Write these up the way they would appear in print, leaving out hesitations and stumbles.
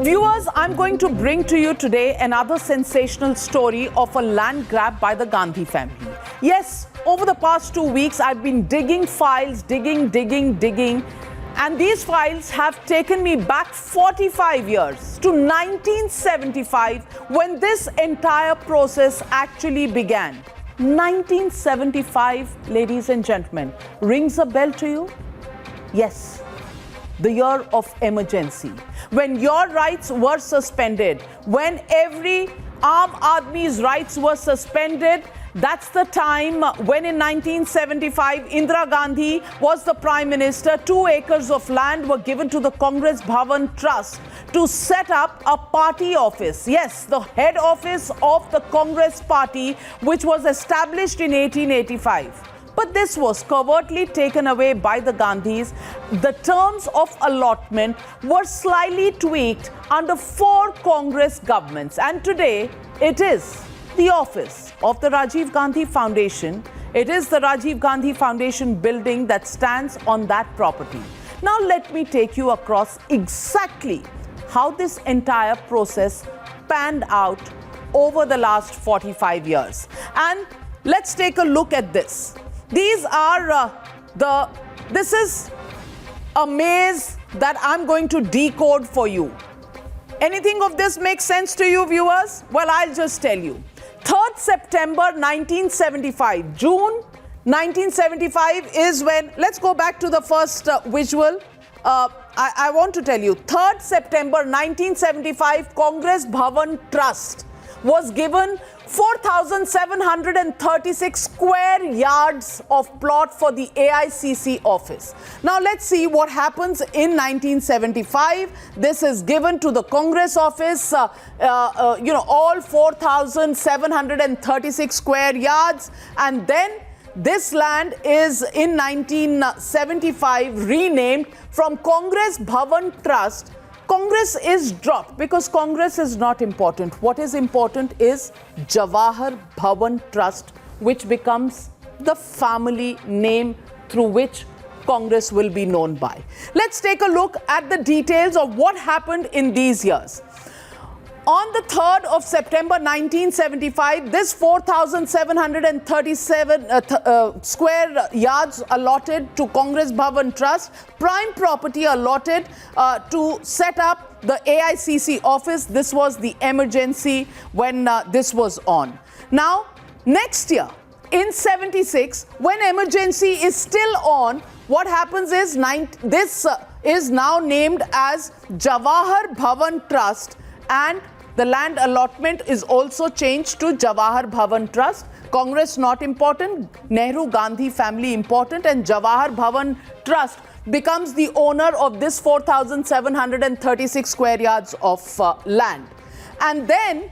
Viewers, I'm going to bring to you today another sensational story of a land grab by the Gandhi family. Yes, over the past 2 weeks, I've been digging files, digging, and these files have taken me back 45 years to 1975 when this entire process actually began. 1975, ladies and gentlemen, rings a bell to you? Yes. The year of emergency, when your rights were suspended, when every Aam Aadmi's rights were suspended. That's the time when in 1975, Indira Gandhi was the Prime Minister. 2 acres of land were given to the Congress Bhavan Trust to set up a party office. Yes, the head office of the Congress Party, which was established in 1885. But this was covertly taken away by the Gandhis. The terms of allotment were slightly tweaked under 4 Congress governments. And today, it is the office of the Rajiv Gandhi Foundation. It is the Rajiv Gandhi Foundation building that stands on that property. Now, let me take you across exactly how this entire process panned out over the last 45 years. And let's take a look at this. These are this is a maze that I'm going to decode for you. Anything of this makes sense to you, viewers? Well, I'll just tell you. 3rd September 1975, June 1975 is when, let's go back to the first visual. I want to tell you, 3rd September 1975, Congress Bhavan Trust was given 4,736 square yards of plot for the AICC office. Now let's see what happens in 1975. This is given to the Congress office, all 4,736 square yards, and then this land is in 1975 renamed from Congress Bhavan Trust. Congress is dropped because Congress is not important. What is important is Jawahar Bhavan Trust, which becomes the family name through which Congress will be known by. Let's take a look at the details of what happened in these years. On the 3rd of September 1975, this 4,737 square yards allotted to Congress Bhavan Trust, prime property allotted to set up the AICC office. This was the emergency when this was on. Now, next year, in 76, when emergency is still on, what happens is this is now named as Jawahar Bhavan Trust, and the land allotment is also changed to Jawahar Bhavan Trust. Congress not important, Nehru Gandhi family important, and Jawahar Bhavan Trust becomes the owner of this 4,736 square yards of land. And then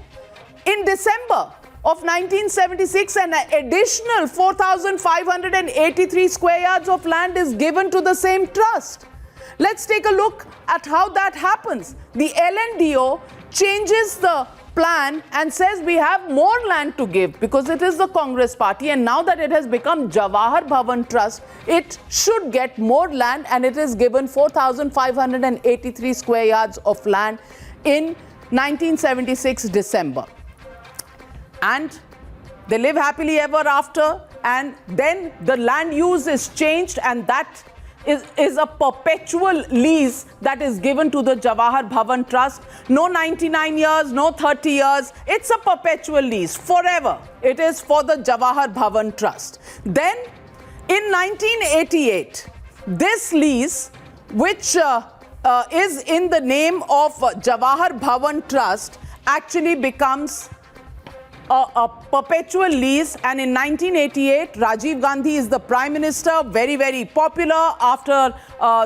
in December of 1976, an additional 4,583 square yards of land is given to the same trust. Let's take a look at how that happens. The LNDO changes the plan and says we have more land to give because it is the Congress party, and now that it has become Jawahar Bhavan Trust, it should get more land, and it is given 4,583 square yards of land in 1976 December. And they live happily ever after, and then the land use is changed, and that is a perpetual lease that is given to the Jawahar Bhavan Trust. No 99 years, no 30 years. It's a perpetual lease. Forever. It is for the Jawahar Bhavan Trust. Then, in 1988, this lease, which is in the name of Jawahar Bhavan Trust, actually becomes a perpetual lease, and in 1988, Rajiv Gandhi is the Prime Minister, very, very popular. After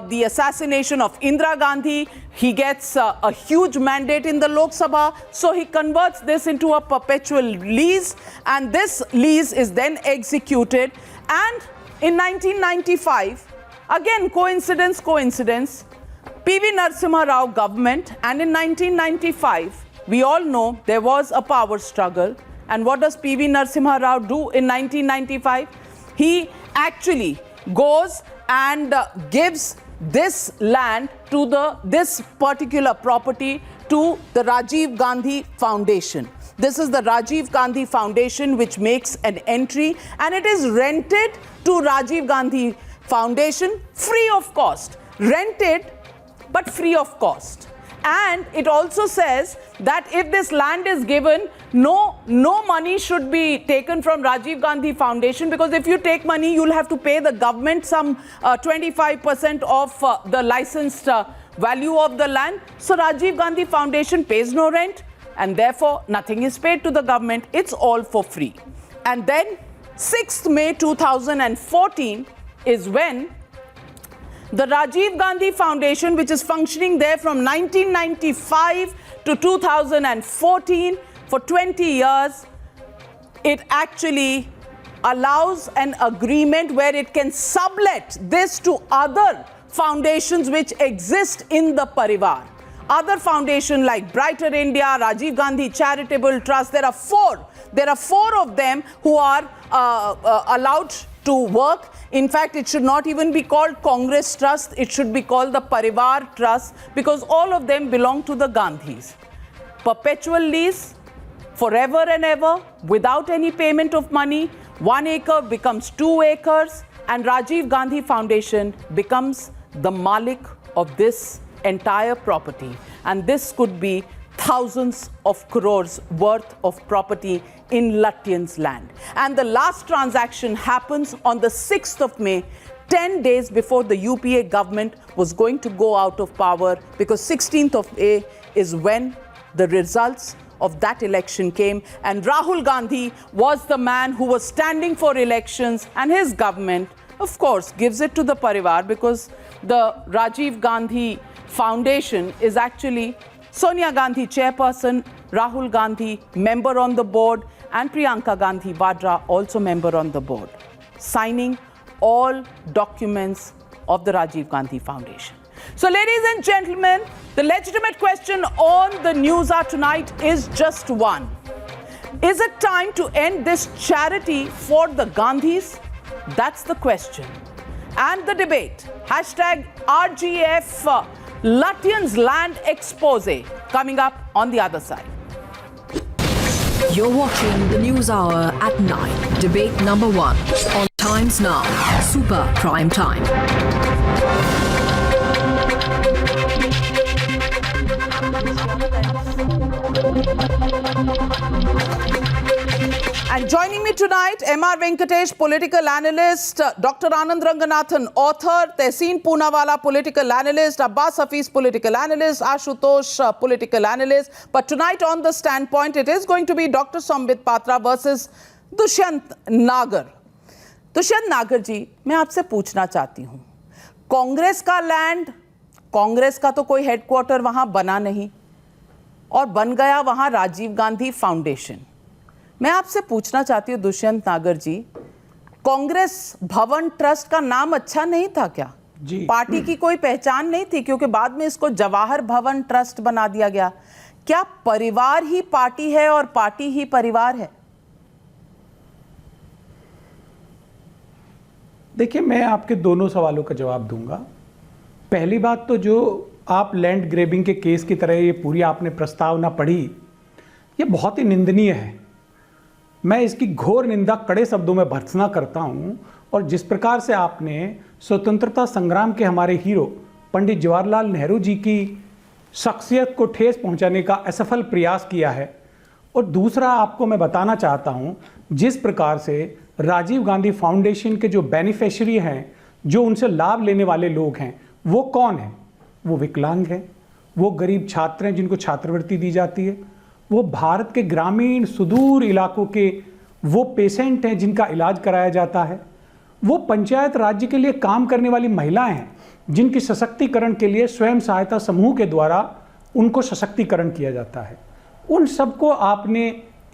the assassination of Indira Gandhi, he gets a huge mandate in the Lok Sabha, so he converts this into a perpetual lease, and this lease is then executed. And in 1995, again coincidence, PV Narasimha Rao government, and in 1995, we all know there was a power struggle. And what does PV Narasimha Rao do in 1995? He actually goes and gives this land to this particular property to the Rajiv Gandhi Foundation. This is the Rajiv Gandhi Foundation which makes an entry, and it is rented to Rajiv Gandhi Foundation free of cost. Rented but free of cost. And it also says that if this land is given, no money should be taken from Rajiv Gandhi Foundation, because if you take money, you'll have to pay the government some 25% of the licensed value of the land. So Rajiv Gandhi Foundation pays no rent, and therefore nothing is paid to the government. It's all for free. And then 6th May 2014 is when the Rajiv Gandhi Foundation, which is functioning there from 1995 to 2014 for 20 years, it actually allows an agreement where it can sublet this to other foundations which exist in the Parivar. Other foundations like Brighter India, Rajiv Gandhi Charitable Trust, there are four of them who are allowed to work. In fact, it should not even be called Congress Trust. It should be called the Parivar Trust, because all of them belong to the Gandhis. Perpetual lease, forever and ever, without any payment of money. 1 acre becomes 2 acres, and Rajiv Gandhi Foundation becomes the Malik of this entire property. And this could be thousands of crores worth of property in Lutyens' land. And the last transaction happens on the 6th of May, 10 days before the UPA government was going to go out of power, because 16th of May is when the results of that election came, and Rahul Gandhi was the man who was standing for elections, and his government, of course, gives it to the Parivar, because the Rajiv Gandhi Foundation is actually Sonia Gandhi chairperson, Rahul Gandhi member on the board, and Priyanka Gandhi Vadra also member on the board, signing all documents of the Rajiv Gandhi Foundation. So, ladies and gentlemen, the legitimate question on the News Hour tonight is just one. Is it time to end this charity for the Gandhis? That's the question. And the debate, #RGF Lutyens Land Expose, coming up on the other side. You're watching the News Hour at 9. Debate number 1 on Times Now, Super Prime Time. And joining me tonight, M.R. Venkatesh, political analyst, Dr. Anand Ranganathan, author, Tehseen Poonawala, political analyst, Abbas Hafiz, political analyst, Ashutosh, political analyst. But tonight on The Standpoint, it is going to be Dr. Sambit Patra versus Dushyant Nagar. Dushyant नागर जी, मैं आपसे पूछना चाहती हूँ, कांग्रेस का land, Congress का तो कोई हेडक्वार्टर वहाँ बना नहीं और बन गया वहाँ राजीव गांधी फाउंडेशन. मैं आपसे पूछना चाहती हूँ दुष्यंत नागर जी, कांग्रेस भवन ट्रस्ट का नाम अच्छा नहीं था क्या? जी. पार्टी की कोई पहचान नहीं थी, क्योंकि बाद में इसको जवाहर भवन ट्रस्ट बना दिया गया. क्या परिवार ही पार्टी है और पार्टी ही परिवार है? देखिए, मैं आपके दोनों सवालों का जवाब दूंगा. पहली बात तो जो आप लैंड ग्रेबिंग के केस की तरह ये पूरी आपने प्रस्तावना पढ़ी, ये बहुत ही निंदनीय है. मैं इसकी घोर निंदा कड़े शब्दों में भर्त्सना करता हूँ. और जिस प्रकार से आपने स्वतंत्रता संग्राम के हमारे हीरो पंडित जवाहरलाल नेहरू जी की शख्सियत को ठेस पहुँचाने का असफल प्रयास किया है. और दूसरा आपको मैं बताना चाहता हूँ, जिस प्रकार से राजीव गांधी फाउंडेशन के जो बेनिफिशियरी हैं, जो उनसे लाभ लेने वाले लोग हैं, वो कौन हैं? वो विकलांग हैं, वो गरीब छात्र हैं जिनको छात्रवृत्ति दी जाती है, वो भारत के ग्रामीण सुदूर इलाकों के वो पेशेंट हैं जिनका इलाज कराया जाता है, वो पंचायत राज्य के लिए काम करने वाली महिलाएं हैं जिनकी सशक्तिकरण के लिए स्वयं सहायता समूह के द्वारा उनको सशक्तिकरण किया जाता है. उन सबको आपने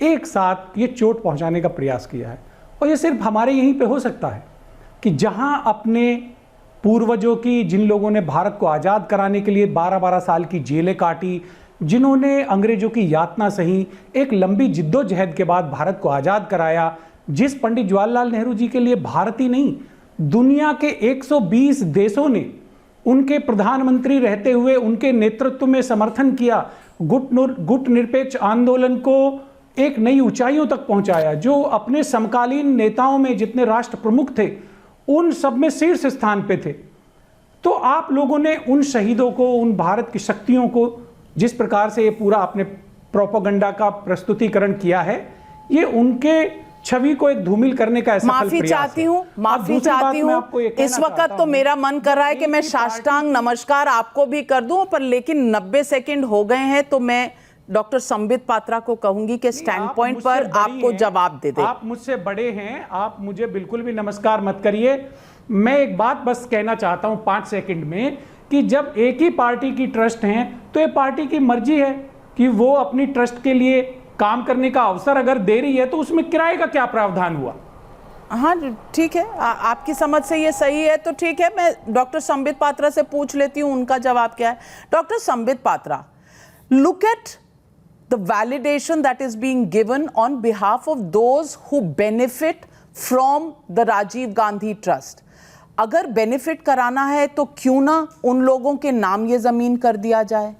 एक साथ ये चोट पहुंचाने का प्रयास किया है. और ये सिर्फ हमारे यहीं पे हो सकता है कि जहां अपने पूर्वजों की, जिन लोगों ने भारत को आज़ाद कराने के लिए 12-12 साल की जेलें काटी, जिन्होंने अंग्रेजों की यातना सही, एक लंबी जिद्दोजहद के बाद भारत को आज़ाद कराया, जिस पंडित जवाहरलाल नेहरू जी के लिए भारत ही नहीं, दुनिया के 120 देशों ने उनके प्रधानमंत्री रहते हुए उनके नेतृत्व में समर्थन किया, गुट निरपेक्ष आंदोलन को एक नई ऊंचाइयों तक पहुंचाया, जो अपने समकालीन नेताओं में जितने राष्ट्र प्रमुख थे उन सब में शीर्ष स्थान पे थे। तो आप लोगों ने उन शहीदों को, उन भारत की शक्तियों को जिस प्रकार से ये पूरा अपने प्रोपेगेंडा का प्रस्तुतिकरण किया है, ये उनके छवि को एक धूमिल करने का माफी चाहती हूँ, माफी चाहती हूँ। इस वक्त तो मेरा मन कर रहा है कि मैं साष्टांग नमस्कार आपको भी कर दूं, पर लेकिन 90 सेकंड हो गए हैं, तो मैं डॉक्टर संबित पात्रा को कहूंगी कि स्टैंड पॉइंट पर आपको जवाब दे दे। आप मुझसे बड़े हैं, आप मुझे बिल्कुल भी नमस्कार मत करिए। मैं एक बात बस कहना चाहता हूं 5 सेकंड में, कि जब एक ही पार्टी की ट्रस्ट हैं तो ये पार्टी की मर्जी है कि वो अपनी ट्रस्ट के लिए काम करने का अवसर अगर दे रही है तो उसमें किराए का क्या प्रावधान हुआ। हाँ ठीक है, आपकी समझ से ये सही है तो ठीक है। मैं डॉक्टर संबित पात्रा से पूछ लेती हूँ उनका जवाब क्या है। Doctor Sambit Patra, look at the validation that is being given on behalf of those who benefit from the Rajiv Gandhi Trust. अगर बेनिफिट कराना है तो क्यों ना उन लोगों के नाम ये जमीन कर दिया जाए?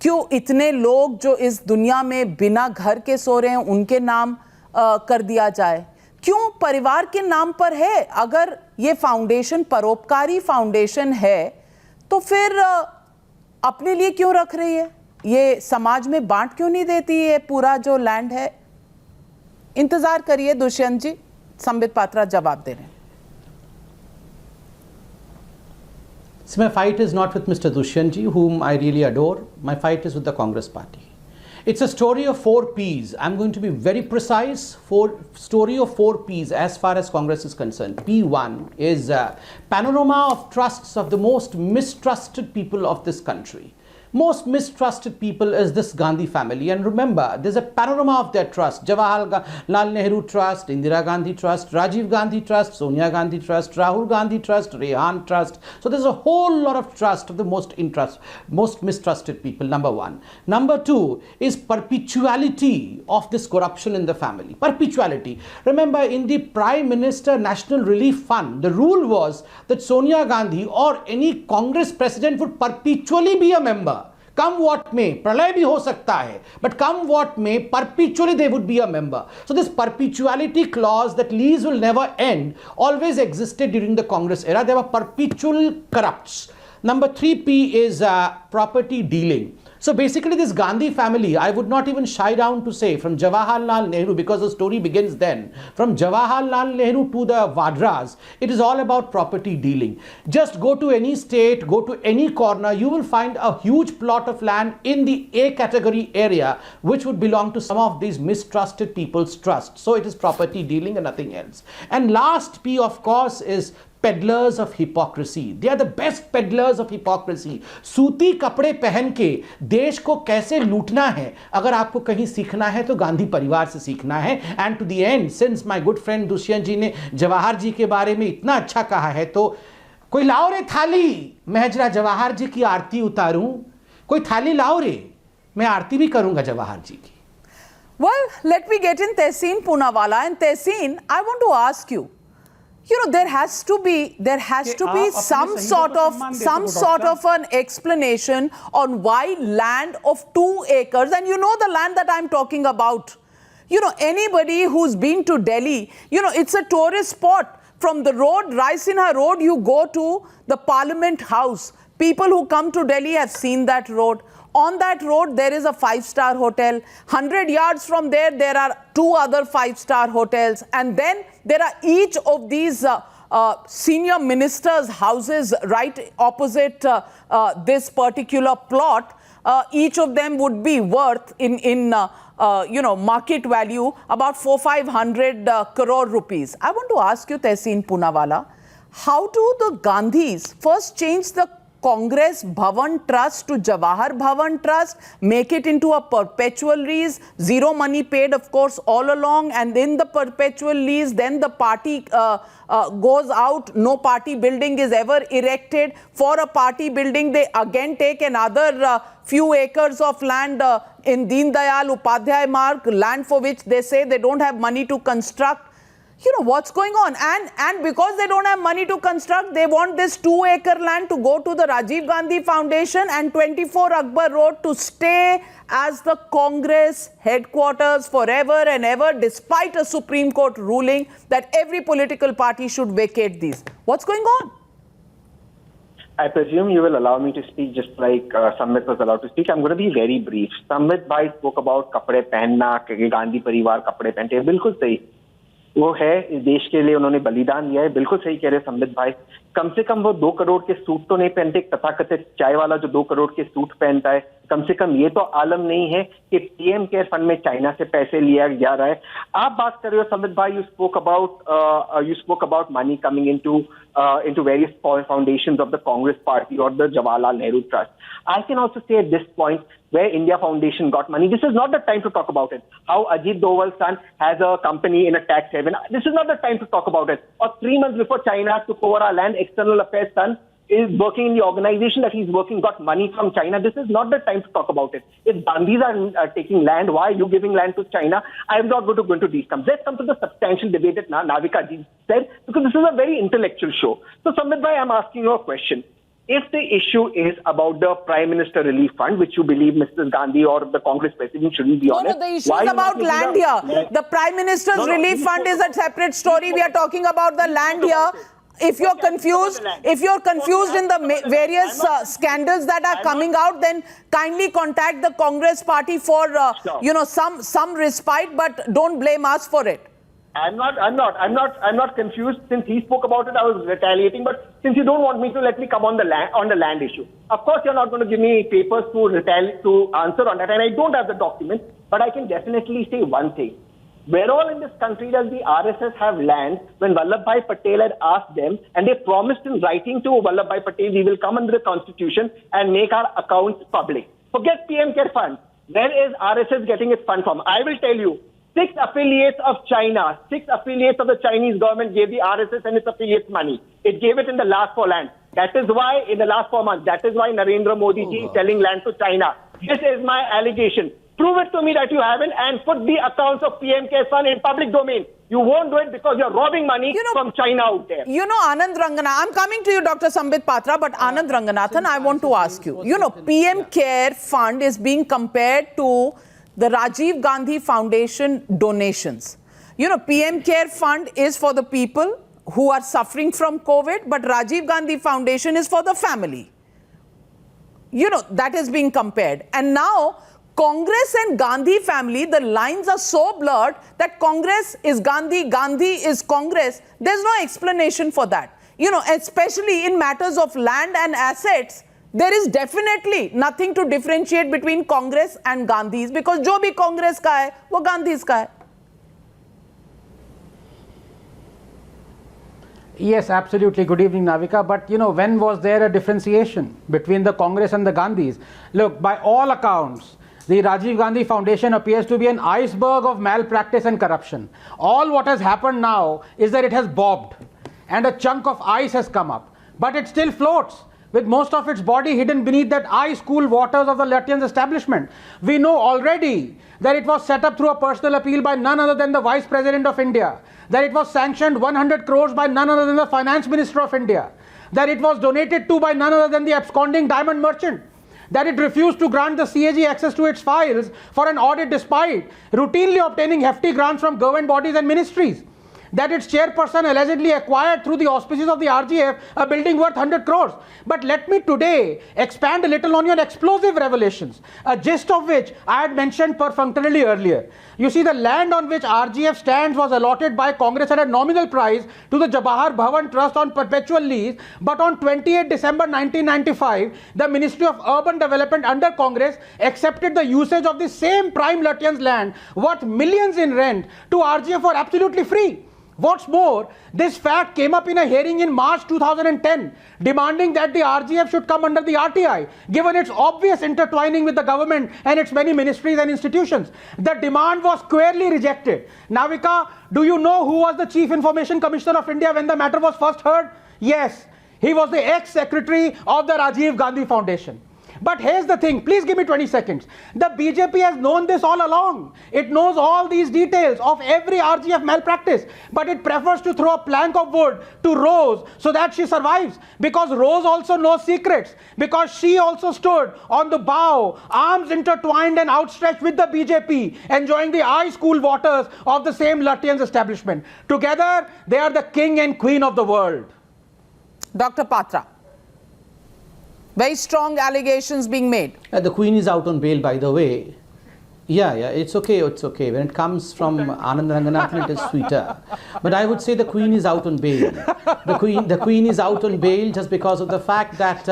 क्यों इतने लोग जो इस दुनिया में बिना घर के सो रहे हैं उनके नाम कर दिया जाए? क्यों परिवार के नाम पर है? अगर ये फाउंडेशन परोपकारी फाउंडेशन है तो फिर अपने लिए क्यों रख रही है? ये समाज में बांट क्यों नहीं देती है पूरा जो लैंड है? इंतजार करिए दुष्यंत जी, संबित पात्रा जवाब दे रहे हैं। So my fight is not with Mr. Dushyant ji, whom I really adore. My fight is with the Congress party. It's a story of 4 P's. I'm going to be very precise. Story of 4 P's as far as Congress is concerned. P1 is a panorama of trusts of the most mistrusted people of this country. Most mistrusted people is this Gandhi family, and remember there's a panorama of their trust. Jawaharlal Nehru Trust, Indira Gandhi Trust, Rajiv Gandhi Trust, Sonia Gandhi Trust, Rahul Gandhi Trust, Rehan Trust. So there's a whole lot of trust of the most mistrusted people, number 1. Number 2 is perpetuality of this corruption in the family. Perpetuality. Remember, in the Prime Minister National Relief Fund, the rule was that Sonia Gandhi or any Congress president would perpetually be a member. Come what may, pralay bhi ho sakta hai, but come what may, perpetually they would be a member. So this perpetuality clause, that lease will never end, always existed during the Congress era. There were perpetual corrupts. Number 3P is property dealing. So basically this Gandhi family, I would not even shy down to say, from Jawaharlal Nehru, because the story begins then, from Jawaharlal Nehru to the Vadras, it is all about property dealing. Just go to any state, go to any corner, you will find a huge plot of land in the A category area, which would belong to some of these mistrusted people's trust. So it is property dealing and nothing else. And last P, of course, is peddlers of hypocrisy. They are the best peddlers of hypocrisy. सूती कपड़े पहन के देश को कैसे लूटना है, अगर आपको कहीं सीखना है तो गांधी परिवार से सीखना है. And to the end, since my good friend Dushyant ji ने जवाहर जी के बारे में इतना अच्छा कहा है, तो कोई लाओ रे थाली, मैं जरा जवाहर जी की आरती उतारूं. कोई थाली लाओ रे, मैं आरती भी करूंगा जवाहर जी की. Well, let me get in Tehseen Poonawalla. And Tehseen, I want to ask you, there has to be some sort of an explanation on why land of 2 acres, and the land that I'm talking about. Anybody who's been to Delhi, it's a tourist spot. From the road, Raisinha Road, you go to the Parliament House. People who come to Delhi have seen that road. On that road, there is a 5-star hotel. 100 yards from there, there are 2 other 5-star hotels. And then there are each of these senior ministers' houses right opposite this particular plot. Each of them would be worth in market value about 400-500 crore rupees. I want to ask you, Tehseen Poonawalla, how do the Gandhis first change the Congress Bhavan Trust to Jawahar Bhavan Trust, make it into a perpetual lease, zero money paid, of course, all along, and in the perpetual lease, then the party goes out, no party building is ever erected. For a party building, they again take another few acres of land in Deen Dayal Upadhyay Marg, land for which they say they don't have money to construct. You know what's going on, and because they don't have money to construct, they want this 2-acre land to go to the Rajiv Gandhi Foundation and 24 Akbar Road to stay as the Congress headquarters forever and ever, despite a Supreme Court ruling that every political party should vacate these. What's going on? I presume you will allow me to speak just like Samvit was allowed to speak. I'm going to be very brief. Samvit bhai spoke about kapde pehenna, Gandhi परिवार कपड़े पहनते हैं. बिल्कुल सही. वो है, इस देश के लिए उन्होंने बलिदान दिया है. बिल्कुल सही कह रहे संबित भाई. कम से कम वो 2 करोड़ के सूट तो नहीं पहनते. तथाकथित चाय वाला जो 2 करोड़ के सूट पहनता है, कम से कम ये तो आलम नहीं है कि पीएम केयर फंड में चाइना से पैसे लिया जा रहा है. आप बात कर रहे हो संबित भाई, you spoke about money coming into various foundations of the Congress Party or the Jawaharlal Nehru Trust. I can also say at this point where India Foundation got money, this is not the time to talk about it. How Ajit Doval's son has a company in a tax haven, this is not the time to talk about it. Or 3 months before China took over our land, External Affairs son is working in the organization that he's working, got money from China. This is not the time to talk about it. If Gandhis are taking land, why are you giving land to China? I am not going to go into these terms. Let's come to the substantial debate that Navika ji said, because this is a very intellectual show. So Samvit bhai, I'm asking you a question. If the issue is about the Prime Minister Relief Fund, which you believe Mrs. Gandhi or the Congress President shouldn't be on it. No, the issue is about land here. The Prime Minister's Relief Fund is a separate story. We are talking about the land here. If you're confused in the various scandals that are coming out, then kindly contact the Congress Party for some respite, but don't blame us for it. I'm not confused. Since he spoke about it, I was retaliating. But since you don't want me to, let me come on the land issue. Of course, you're not going to give me papers to answer on that, and I don't have the document. But I can definitely say one thing. Where all in this country does the RSS have land when Vallabhbhai Patel had asked them, and they promised in writing to Vallabhbhai Patel, we will come under the constitution and make our accounts public. Forget PM Care Fund. Where is RSS getting its fund from? I will tell you. 6 affiliates of China, 6 affiliates of the Chinese government gave the RSS and its affiliates money. It gave it in the last 4 lands. That is why, in the last 4 months, that is why Narendra Modi ji is selling land to China. This is my allegation. Prove it to me that you haven't and put the accounts of PM Care Fund in public domain. You won't do it because you're robbing money from China out there. You know, Anand Ranganathan, I'm coming to you, Dr. Sambit Patra, but Anand Ranganathan, I want to ask you. You know, PM Care Fund is being compared to the Rajiv Gandhi Foundation donations. You know, PM Care Fund is for the people who are suffering from COVID, but Rajiv Gandhi Foundation is for the family. You know, that is being compared. And now, Congress and Gandhi family, the lines are so blurred that Congress is Gandhi, Gandhi is Congress. There's no explanation for that. You know, especially in matters of land and assets, there is definitely nothing to differentiate between Congress and Gandhis, because jo bhi Congress ka hai, wo Gandhis ka hai. Yes, absolutely. Good evening, Navika. But, you know, when was there a differentiation between the Congress and the Gandhis? Look, by all accounts, the Rajiv Gandhi Foundation appears to be an iceberg of malpractice and corruption. All what has happened now is that it has bobbed and a chunk of ice has come up. But it still floats, with most of its body hidden beneath that ice-cool waters of the Lutyens establishment. We know already that it was set up through a personal appeal by none other than the Vice President of India, that it was sanctioned 100 crores by none other than the Finance Minister of India, that it was donated to by none other than the absconding diamond merchant, that it refused to grant the CAG access to its files for an audit despite routinely obtaining hefty grants from government bodies and ministries, that its chairperson allegedly acquired through the auspices of the RGF a building worth 100 crores. But let me today expand a little on your explosive revelations, a gist of which I had mentioned perfunctorily earlier. You see, the land on which RGF stands was allotted by Congress at a nominal price to the Jawahar Bhavan Trust on perpetual lease, but on 28 December 1995, the Ministry of Urban Development under Congress accepted the usage of the same prime Lutyens land worth millions in rent to RGF for absolutely free. What's more, this fact came up in a hearing in March 2010, demanding that the RGF should come under the RTI, given its obvious intertwining with the government and its many ministries and institutions. The demand was squarely rejected. Navika, do you know who was the Chief Information Commissioner of India when the matter was first heard? Yes, he was the ex-secretary of the Rajiv Gandhi Foundation. But here's the thing, please give me 20 seconds. The BJP has known this all along. It knows all these details of every RGF malpractice, but it prefers to throw a plank of wood to Rose so that she survives, because Rose also knows secrets, because she also stood on the bow, arms intertwined and outstretched with the BJP, enjoying the high school waters of the same Lutyens establishment. Together, they are the king and queen of the world. Dr. Patra. Very strong allegations being made. The Queen is out on bail, by the way. Yeah, it's okay. When it comes from Anand Ranganathan, it is sweeter. But I would say the Queen is out on bail. The Queen is out on bail just because of the fact that.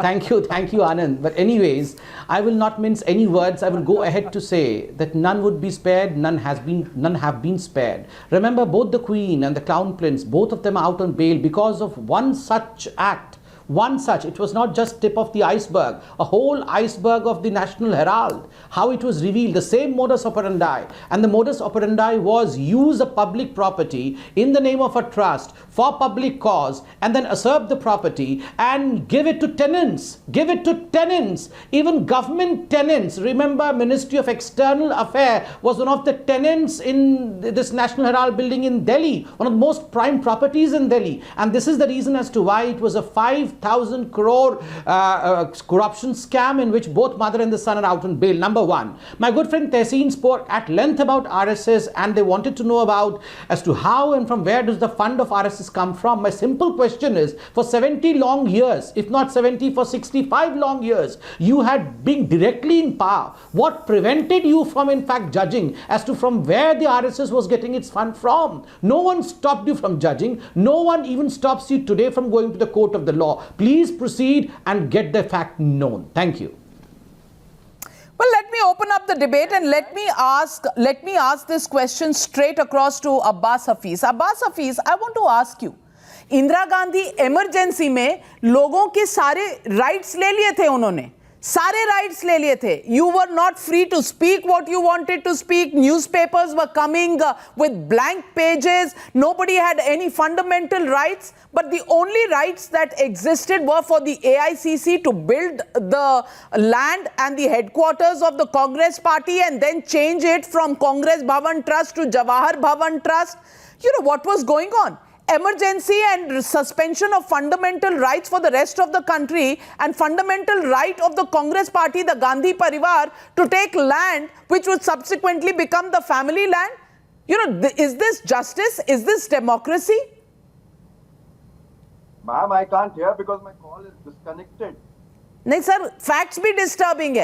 Thank you, Anand. But anyways, I will not mince any words. I will go ahead to say that none would be spared. None have been spared. Remember, both the Queen and the Crown Prince, both of them are out on bail because of one such act. It was not just tip of the iceberg, a whole iceberg of the National Herald, how it was revealed, the same modus operandi. And the modus operandi was use a public property in the name of a trust for public cause and then usurp the property and give it to tenants. Even government tenants. Remember, Ministry of External Affairs was one of the tenants in this National Herald building in Delhi, one of the most prime properties in Delhi. And this is the reason as to why it was a 5,000 crore corruption scam in which both mother and the son are out on bail. Number one. My good friend Tehseen spoke at length about RSS, and they wanted to know about as to how and from where does the fund of RSS come from. My simple question is, for 70 long years, if not 70, for 65 long years, you had been directly in power. What prevented you from in fact judging as to from where the RSS was getting its fund from? No one stopped you from judging. No one even stops you today from going to the court of the law. Please proceed and get the fact known. Thank you. Well, let me open up the debate and let me ask this question straight across to Abbas Hafiz. Abbas Hafiz, I want to ask you, Indira Gandhi emergency में लोगों के सारे rights ले लिए थे, उन्होंने सारे rights ले लिए थे. You were not free to speak what you wanted to speak. Newspapers were coming with blank pages. Nobody had any fundamental rights. But the only rights that existed were for the AICC to build the land and the headquarters of the Congress party and then change it from Congress Bhavan Trust to Jawahar Bhavan Trust. You know what was going on? Emergency and suspension of fundamental rights for the rest of the country, and fundamental right of the Congress party, the Gandhi Parivar, to take land which would subsequently become the family land. You know, is this justice? Is this democracy? Ma'am, I can't hear because my call is disconnected. नहीं sir, facts भी disturbing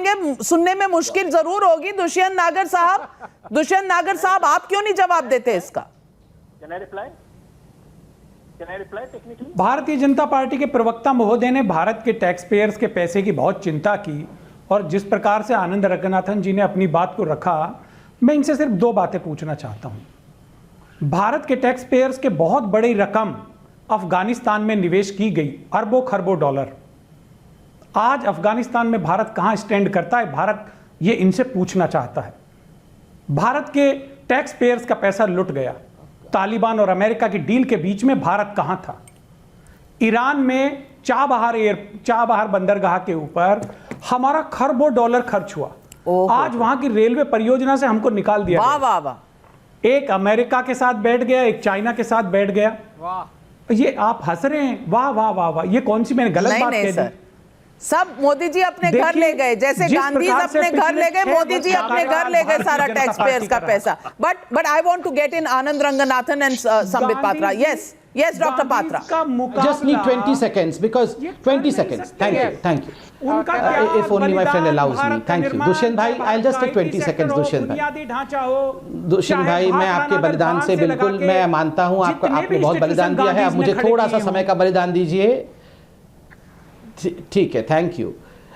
है, सुनने में मुश्किल जरूर होगी. दुष्यंत नागर साहब, आप क्यों नहीं जवाब देते इसका? Can I reply technically? Bharatiya Janata party के प्रवक्ता महोदय ने भारत के टैक्स पेयर्स के पैसे की बहुत चिंता की, और जिस प्रकार से आनंद रंगनाथन जी ने अपनी बात को रखा, मैं इनसे सिर्फ दो बातें पूछना चाहता हूं. भारत के टैक्स पेयर्स के बहुत बड़ी रकम अफगानिस्तान में निवेश की गई, अरबों खरबों डॉलर. आज अफगानिस्तान में भारत कहां स्टैंड करता है, भारत ये इनसे पूछना चाहता है. भारत के टैक्स पेयर्स का पैसा लुट गया. तालिबान और अमेरिका की डील के बीच में भारत कहां था? ईरान में चाबहार बंदरगाह के ऊपर हमारा खरबों डॉलर खर्च हुआ. आज वहां की रेलवे परियोजना से हमको निकाल दिया. वाह वाह वाह. एक अमेरिका के साथ बैठ गया, एक चाइना के साथ बैठ गया. वाह, ये आप हंस रहे हैं. वाह वाह वाह वाह, ये कौन सी मैंने गलत बात कह दी? सब मोदी जी अपने घर ले गए, जैसे गांधी अपने घर ले गए, मोदी जी अपने घर ले गए सारा टैक्स पेयर्स का पैसा. But I want to get in Anand Ranganathan and Sambit Patra. Yes, Dr. Patra. Just need 20 seconds because 20 seconds. Thank you. If only my friend allows me. Thank you. Dushyant bhai, I'll just take 20 seconds. Dushyant bhai, मैं आपके बलिदान से बिल्कुल मैं मानता हूँ. आपने बहुत बलिदान दिया है. अब मुझे थोड़ा सा समय का बलिदान दीजिए. ठीक है, thank you.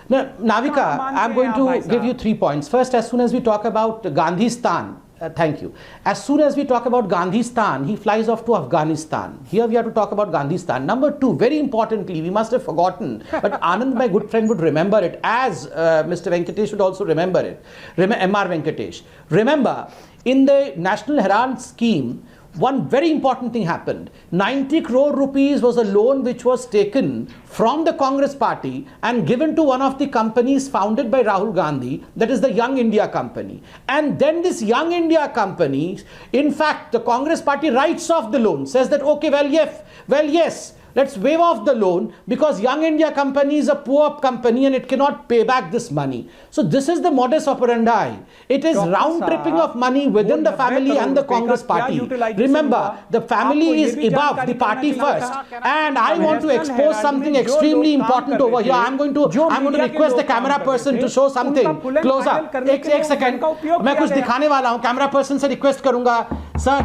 Now, Navika, I'm going to give you 3 points. First, as soon as we talk about Gandhistan, thank you. As soon as we talk about Gandhistan, he flies off to Afghanistan. Here we have to talk about Gandhistan. Number 2, very importantly, we must have forgotten, but Anand, my good friend, would remember it, as Mr. Venkatesh would also remember it. M.R. Venkatesh. Remember, in the National Herald scheme, one very important thing happened. 90 crore rupees was a loan which was taken from the Congress party and given to one of the companies founded by Rahul Gandhi, that is the Young India Company. And then this Young India Company, in fact, the Congress party writes off the loan, says that, okay, well, yes, let's waive off the loan because Young India Company is a poor company and it cannot pay back this money. So this is the modus operandi. It is round tripping of money within the family and the Congress party. Remember, the family is above the party first. And I want to expose something extremely important over here. I'm going to request the camera person to show something. Close up. एक second. मैं कुछ दिखाने वाला हूँ. Camera person से request करूँगा. Sir,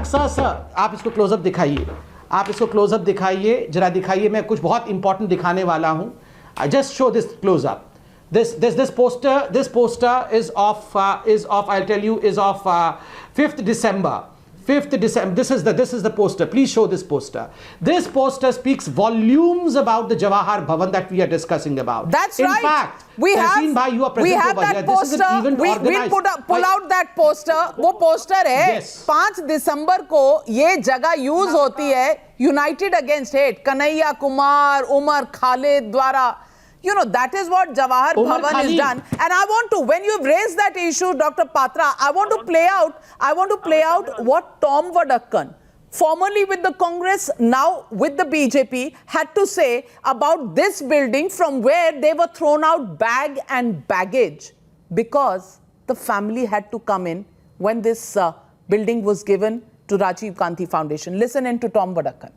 आप इसको close up दिखाइए. आप इसको क्लोजअप दिखाइए, जरा दिखाइए. मैं कुछ बहुत इंपॉर्टेंट दिखाने वाला हूं. I just show this close up. This poster is of I'll tell you is of 5th December. 5th December. This is the poster. Please show this poster. This poster speaks volumes about the Jawahar Bhavan that we are discussing about. That's in right. fact, we have that poster. We'll pull out that poster. वो poster है. Yes. 5 दिसंबर को ये जगह use होती है united against hate Kanhaiya Kumar Umar Khalid द्वारा. You know, that is what Jawahar Bhavan is done. And I want to, when you've raised that issue, Dr. Patra, I want to play out what Tom Vadakkan, formerly with the Congress, now with the BJP, had to say about this building from where they were thrown out bag and baggage because the family had to come in when this building was given to Rajiv Gandhi Foundation. Listen in to Tom Vadakkan.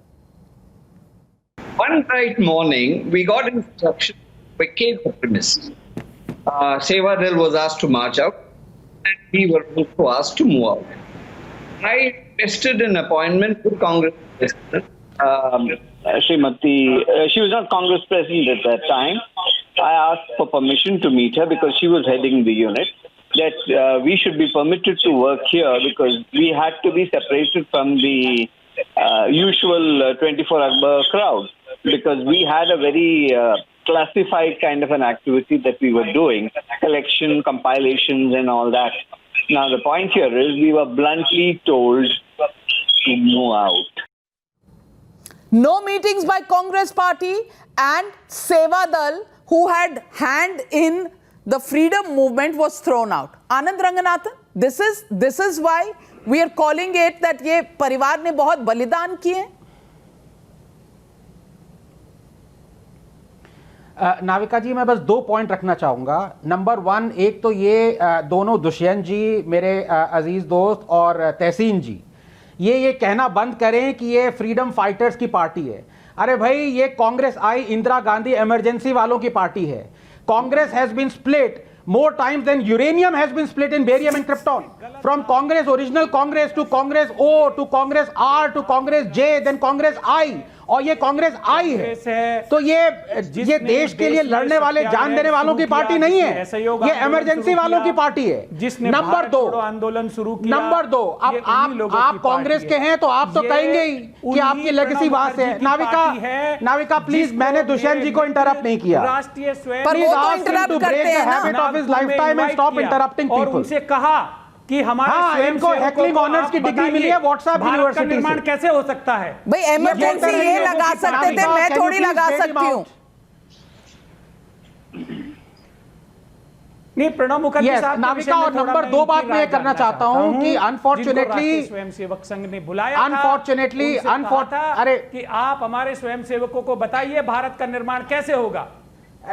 One bright morning, we got instruction to vacate the premises. Sevadel was asked to march out, and we were also asked to move out. I requested an appointment with Congress President. Srimati, she was not Congress President at that time. I asked for permission to meet her because she was heading the unit. That we should be permitted to work here because we had to be separated from the usual 24 Akbar crowd because we had a very classified kind of an activity that we were doing, collection, compilations and all that. Now the point here is we were bluntly told to move out. No meetings by Congress party and Sevadal, who had hand in the freedom movement, was thrown out. Anand Ranganathan, this is why we are calling it that ये परिवार ने बहुत बलिदान किए. नाविका जी, मैं बस 2 point रखना चाहूँगा. नंबर 1, एक तो ये दोनों दुष्यंत जी मेरे अजीज़ दोस्त और तहसीन जी ये कहना बंद करें कि ये फ्रीडम फाइटर्स की पार्टी है. अरे भाई, ये कांग्रेस आई इंदिरा गांधी इमरजेंसी वालों की पार्टी है. Congress has been split more times than uranium has been split in barium and krypton. From Congress, original Congress, to Congress O, to Congress R, to Congress J, then Congress I. और ये कांग्रेस आई है. तो ये देश के लिए लड़ने वाले, जान देने वालों की पार्टी नहीं है. ये इमरजेंसी वालों की पार्टी है. नंबर 2, आंदोलन शुरू किया. नंबर 2, अब आप कांग्रेस के हैं तो आप तो कहेंगे ही कि आपकी लेगेसी वहां से है. नाविका प्लीज, मैंने दुष्यंत जी को इंटरप्ट नहीं किया. राष्ट्रीय स्वयं पर वो तो इंटरप्ट करते हैं ना. His lifetime and stop interrupting people. और उनसे कहा कि हमारे इनको हैकलिंग ऑनर्स की डिग्री मिली है व्हाट्सएप यूनिवर्सिटी से. निर्माण कैसे हो सकता है भाई? इमरजेंसी ये लगा सकते थे, मैं थोड़ी लगा सकती हूँ. नहीं, प्रणब मुखर्जी साहब, नाविका, और नंबर 2 बात मैं करना चाहता हूँ कि अनफॉर्चुनेटली स्वयंसेवक संघ ने बुलाया, अनफॉर्चुनेटली अरे कि आप हमारे स्वयंसेवकों को बताइए भारत का निर्माण कैसे होगा.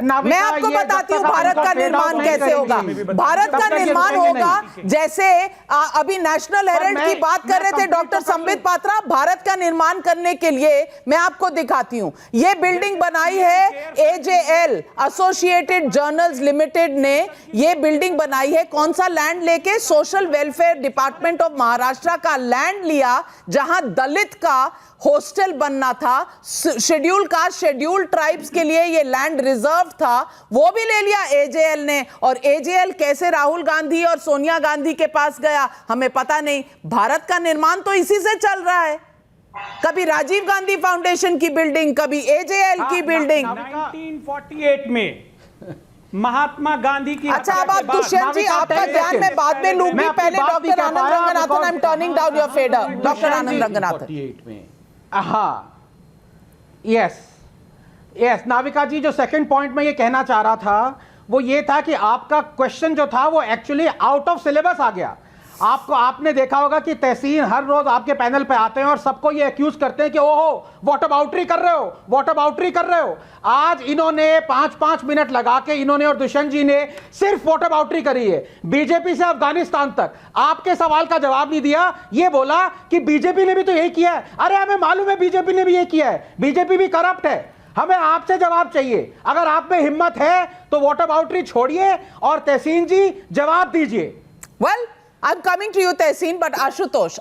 मैं आपको बताती हूँ भारत का निर्माण कैसे होगा. भारत का निर्माण होगा जैसे अभी नेशनल हेराल्ड की बात कर रहे थे डॉक्टर संबित पात्रा. भारत का निर्माण करने के लिए मैं आपको दिखाती हूँ. ये बिल्डिंग बनाई है AJL, एसोसिएटेड जर्नल्स लिमिटेड ने ये बिल्डिंग बनाई है. कौन सा लैंड लेके? Social welfare department of Maharashtra का लैंड लिया जहां दलित का हॉस्टल बनना था. शेड्यूल कास्ट, शेड्यूल ट्राइब्स के लिए ये लैंड रिजर्व था, वो भी ले लिया AJL ने. और AJL कैसे राहुल गांधी और सोनिया गांधी के पास गया हमें पता नहीं. भारत का निर्माण तो इसी से चल रहा है. कभी राजीव गांधी फाउंडेशन की बिल्डिंग, कभी AJL की बिल्डिंग. 1948 में महात्मा गांधी की अच्छा, हत्या अब आप के बाद- दुष्यंत जी, आपका ध्यान मैं बाद में लूंगी, मैं आपकी पहले बात नहीं डॉक्टर कर आनंद पाया Ranganathan, I am turning down your fader, doctor Anand Ranganathan. 48 में हाँ, यस नाविका जी, जो सेकंड पॉइंट में ये कहना चाह रहा था वो ये था कि आपका क्वेश्चन जो था वो एक्चुअली आउट ऑफ सिलेबस आ गया। आपने देखा होगा कि तहसीन हर रोज आपके पैनल पे आते हैं और सबको ये एक्यूज करते हैं कि ओहो वॉटर बाउटरी कर रहे हो, वॉटर बाउटरी कर रहे हो। आज इन्होंने 5-5 मिनट लगा के इन्होंने और दुष्यंत जी ने सिर्फ वॉटर बाउटरी करी है, बीजेपी से अफगानिस्तान तक। आपके सवाल का जवाब नहीं दिया, ये बोला कि बीजेपी ने भी तो यही किया है। अरे हमें मालूम है बीजेपी ने भी ये किया है, बीजेपी भी करप्ट है। हमें आपसे जवाब चाहिए, अगर आप में हिम्मत है तो वॉटर बाउटरी छोड़िए और तहसीन जी जवाब दीजिए। Well, I'm coming to you, Tehseen, but Ashutosh,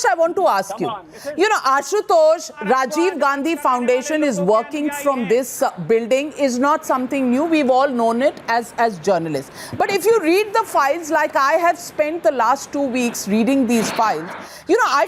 I want to ask you. You know, Ashutosh, Rajiv Gandhi Foundation is working from this building is not something new. We've all known it as journalists. But if you read the files, like I have spent the last 2 weeks reading these files, you know, I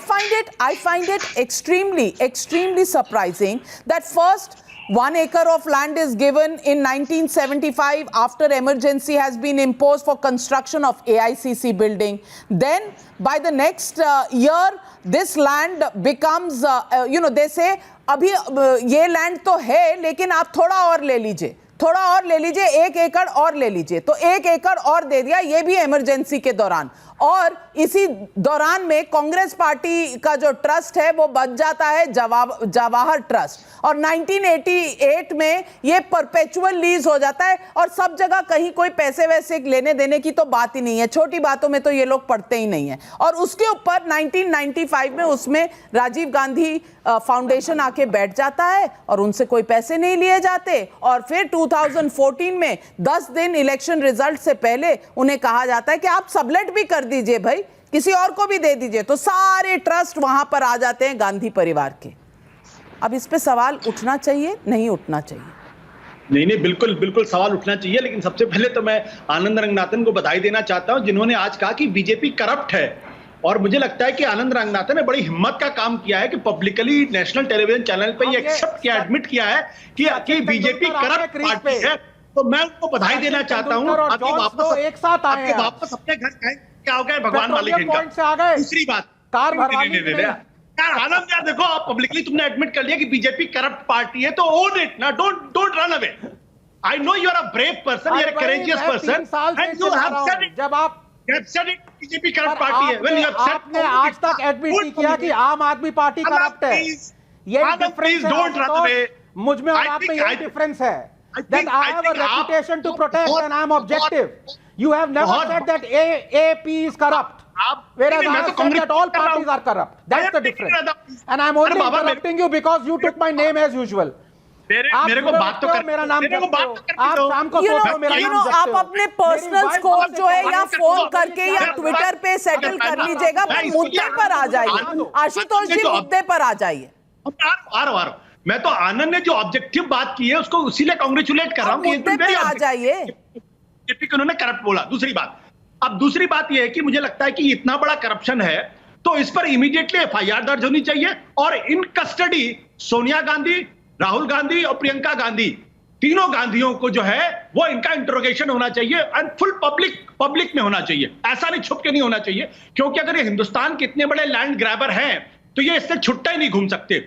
find it extremely surprising that first 1 acre of land is given in 1975 after emergency has been imposed for construction of AICC building. Then by the next year, this land becomes, you know, they say, अभी ये land तो है लेकिन आप थोड़ा और ले लीजिए, 1 एकड़ और ले लीजिए। तो 1 एकड़ और दे दिया, ये भी इमरजेंसी के दौरान। और इसी दौरान में कांग्रेस पार्टी का जो ट्रस्ट है वो बच जाता है जवाहर ट्रस्ट, और 1988 में ये परपेचुअल लीज हो जाता है। और सब जगह कहीं कोई पैसे वैसे लेने देने की तो बात ही नहीं है, छोटी बातों में तो ये लोग पढ़ते ही नहीं है। और उसके ऊपर 1995 में उसमें राजीव गांधी फाउंडेशन आके बैठ जाता है और उनसे कोई पैसे नहीं लिए जाते। और फिर 2014 में 10 दिन इलेक्शन रिजल्ट से पहले उन्हें कहा जाता है कि आप सबलेट भी कर दीजिए भाई, किसी और को भी दे दीजिए। तो सारे ट्रस्ट वहां पर आ जाते हैं गांधी परिवार के। अब इस पे सवाल उठना चाहिए, नहीं उठना चाहिए? नहीं, बिल्कुल सवाल उठना चाहिए। लेकिन सबसे पहले तो मैं आनंद रंगनाथन को बधाई देना चाहता हूं, जिन्होंने आज कहा कि बीजेपी करप्ट है। और मुझे लगता है कि आनंद रंगनाथन ने बड़ी हिम्मत का काम किया है कि पब्लिकली नेशनल टेलीविजन चैनल पे ये एक्सेप्ट किया, एडमिट किया है कि बीजेपी करप्ट पार्टी है। तो मैं उनको बधाई देना चाहता हूं। आपके वापस एक साथ आए, वापस अपने घर क्या हो गया, भगवान वाले पॉइंट से आ गए। दूसरी बात, आनंद यार देखो, आप पब्लिकली तुमने एडमिट कर लिया कि बीजेपी करप्ट पार्टी है, तो ओन इट ना, don't run away. I know you are a brave person, you are a courageous person, and you have said it. जब आप बीजेपी करप्ट पार्टी है, व्हेन यू हैव सेड, आपने आज तक admit नहीं किया कि आम आदमी पार्टी करप्ट है। ये डिफरेंस डोंट रन अवे। मुझ में और आप में यही डिफरेंस है। That I have a reputation to protect and I am objective. You have never said that AP is corrupt. Whereas I have said that all parties are corrupt. That's the difference. And I'm only interrupting you because you took my name as usual. मेरे को बात तो कर, मेरा नाम मेरे को बात तो कर, आप शाम को मेरा नाम आप अपने पर्सनल स्कोर जो है या फोन करके या ट्विटर पे सेटल कर लीजिएगा, पर मुद्दे पर आ जाइए। आशुतोष जी, मुद्दे पर आ जाइए। आ रहा हूं। मैं तो आनंद ने जो ऑब्जेक्टिव बात की है उसको उसी लिए कांग्रेचुलेट कर रहा हूं कि आ जाइए। बीजेपी को उन्होंने करप्ट बोला। दूसरी बात यह है कि मुझे लगता है कि इतना बड़ा करप्शन है तो इस पर इमीडिएटली एफआईआर दर्ज होनी चाहिए और इन कस्टडी सोनिया गांधी, राहुल गांधी और प्रियंका गांधी, तीनों गांधियों को जो है वो इनका इंट्रोगेशन होना चाहिए एंड फुल पब्लिक में होना चाहिए। ऐसा नहीं छुप के नहीं होना चाहिए, क्योंकि अगर ये हिंदुस्तान के इतने बड़े लैंड ग्रैबर हैं तो ये इससे छुट्टा ही नहीं घूम सकते।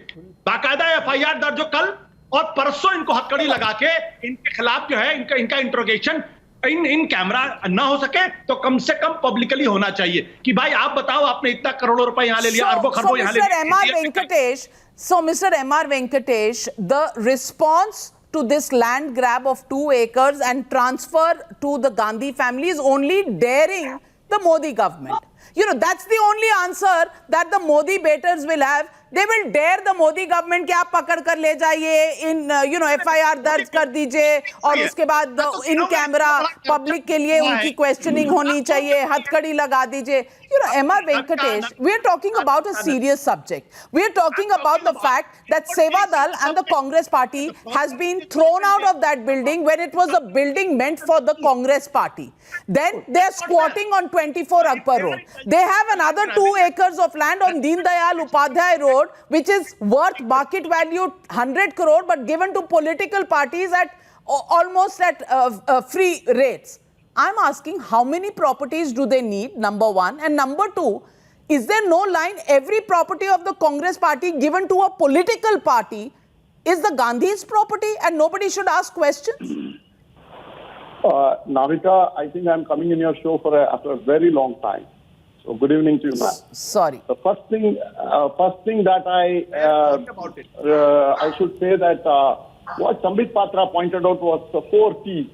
बाकायदा एफआईआर दर्ज हो कल और परसों इनको हथकड़ी लगा के इनके खिलाफ जो है इनका इंट्रोगेशन इन कैमरा ना हो सके तो कम से कम पब्लिकली होना चाहिए कि भाई आप बताओ, आपने इतना करोड़ों रुपए यहां ले लिया, अरबों खरबों यहां ले लिया। So Mr. M.R. Venkatesh, the response to this land grab of 2 acres and transfer to the Gandhi family is only daring the Modi government. You know, that's the only answer that the Modi baiters will have. They will dare the Modi government कि आप पकड़ कर ले जाइए, इन FIR दर्ज कर दीजिए और उसके बाद इन कैमरा पब्लिक के लिए उनकी क्वेश्चनिंग होनी चाहिए, हथकड़ी लगा दीजिए। M.R. Venkatesh, we are talking about a serious subject. We are talking about the fact that Seva Dal and the Congress party has been thrown out of that building when it was a building meant for the Congress party. Then they are squatting on 24 Akbar Road. They have another 2 acres of land on Deen Dayal Upadhyay Road, which is worth market value 100 crore, but given to political parties at almost at free rates. I'm asking how many properties do they need, number one, and number two, is there no line every property of the Congress party given to a political party is the Gandhi's property and nobody should ask questions? Navika, I think I'm coming in your show after a very long time. So good evening to you, ma'am. Sorry. The first thing that I should say that what Sambit Patra pointed out was the 4 P's.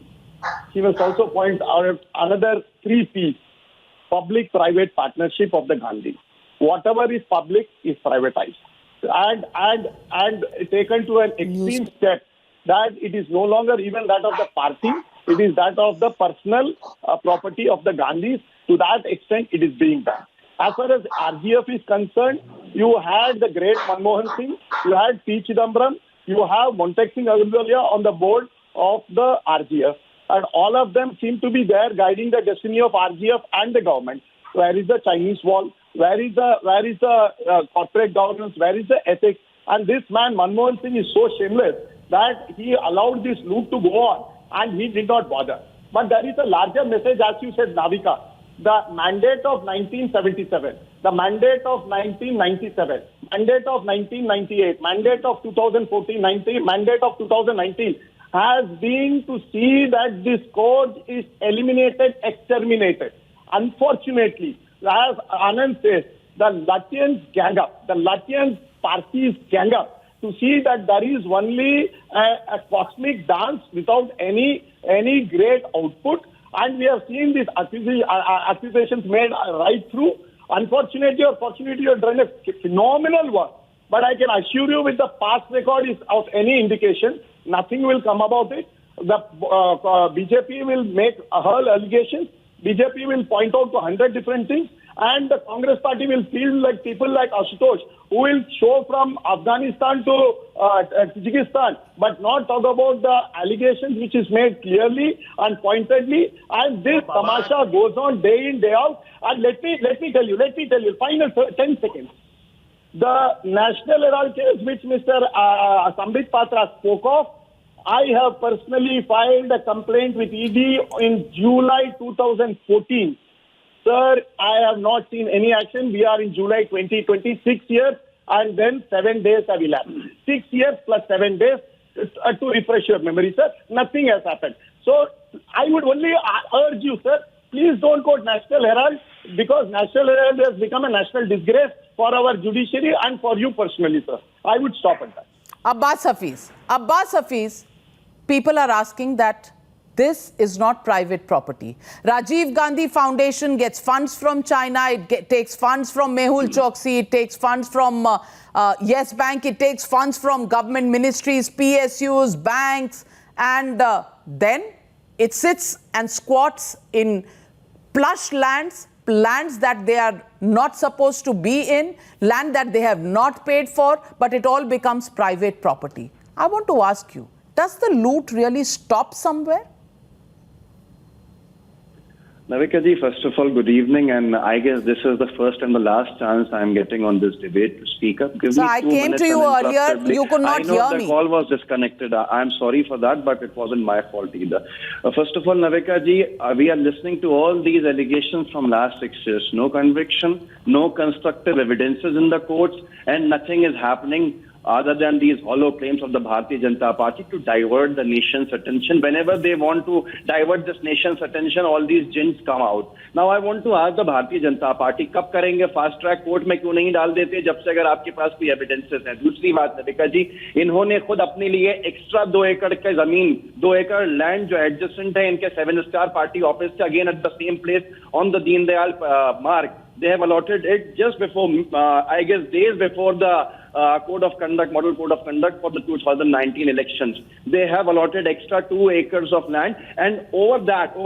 He must also point out another 3 P's. Public-private partnership of the Gandhi. Whatever is public is privatized. And taken to an extreme step that it is no longer even that of the party, it is that of the personal property of the Gandhis. To that extent, it is being done. As far as RGF is concerned, you had the great Manmohan Singh, you had P. Chidambaram, you have Montek Singh Ahluwalia on the board of the RGF. And all of them seem to be there guiding the destiny of RGF and the government. Where is the Chinese wall? Where is the corporate governance? Where is the ethics? And this man, Manmohan Singh, is so shameless that he allowed this loop to go on and he did not bother. But there is a larger message, as you said, Navika. The mandate of 1977, the mandate of 1997, mandate of 1998, mandate of 2014-19, mandate of 2019 has been to see that this scourge is eliminated, exterminated. Unfortunately, as Anand says, the Lutyens gang up, the Lutyens parties gang up to see that there is only a cosmic dance without any great output. And we have seen these accusations made right through. Unfortunately or fortunately, you are doing a phenomenal work. But I can assure you with the past record is of any indication, nothing will come about it. The BJP will make hurl allegations. BJP will point out to 100 different things. And the Congress party will feel like people like Ashutosh, who will show from Afghanistan to Tajikistan, but not talk about the allegations which is made clearly and pointedly. And this tamasha goes on day in, day out. And let me tell you, final 10 seconds. The National Herald case which Mr. Sambit Patra spoke of, I have personally filed a complaint with ED in July 2014. Sir, I have not seen any action. We are in July 2020, 6 years, and then 7 days have elapsed. 6 years plus 7 days, to refresh your memory, sir, nothing has happened. So I would only urge you, sir, please don't quote National Herald, because National Herald has become a national disgrace for our judiciary and for you personally, sir. I would stop at that. Abbas Hafiz, people are asking that this is not private property. Rajiv Gandhi Foundation gets funds from China, it takes funds from Mehul Choksi, it takes funds from Yes Bank, it takes funds from government ministries, PSUs, banks, and then it sits and squats in plush lands that they are not supposed to be in, land that they have not paid for, but it all becomes private property. I want to ask you, does the loot really stop somewhere? Navika ji, first of all, good evening, and I guess this is the first and the last chance I'm getting on this debate to speak up. So I came to you earlier, you could not hear me. I know the call was disconnected. I'm sorry for that, but it wasn't my fault either. First of all, Navika ji, we are listening to all these allegations from last 6 years. No conviction, no constructive evidences in the courts, and nothing is happening other than these hollow claims of the Bharatiya Janata Party to divert the nation's attention. Whenever they want to divert this nation's attention, all these jinns come out. Now I want to ask the Bharatiya Janata Party, कब करेंगे fast track court में क्यों नहीं डाल देते जब से अगर आपके पास कोई एविडेंसेस हैं? दूसरी बात नविका जी, इन्होंने खुद अपने लिए एक्स्ट्रा 2 एकड़ के जमीन, 2 एकड़ लैंड जो एडजस्टेंट है इनके 7-star पार्टी ऑफिस से, again at the same place on the Deen Dayal मार्ग. They have allotted it just before, I guess, days before the model code of conduct for the 2019 elections. They have allotted extra 2 acres of land, and over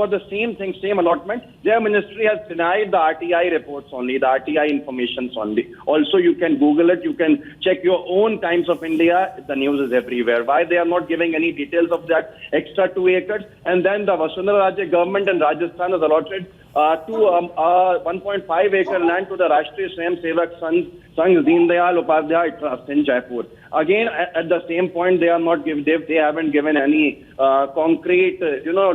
the same allotment, their ministry has denied the RTI reports only, the RTI informations only. Also, you can Google it, you can check your own Times of India, the news is everywhere. Why they are not giving any details of that extra 2 acres? And then the Vasundhara Raje government in Rajasthan has allotted 1.5 acre land to the Rashtriya Swayam Sevak Sangh Deen Dayal Upadhyay Trust in Jaipur. Again, at the same point, they are not they haven't given any concrete,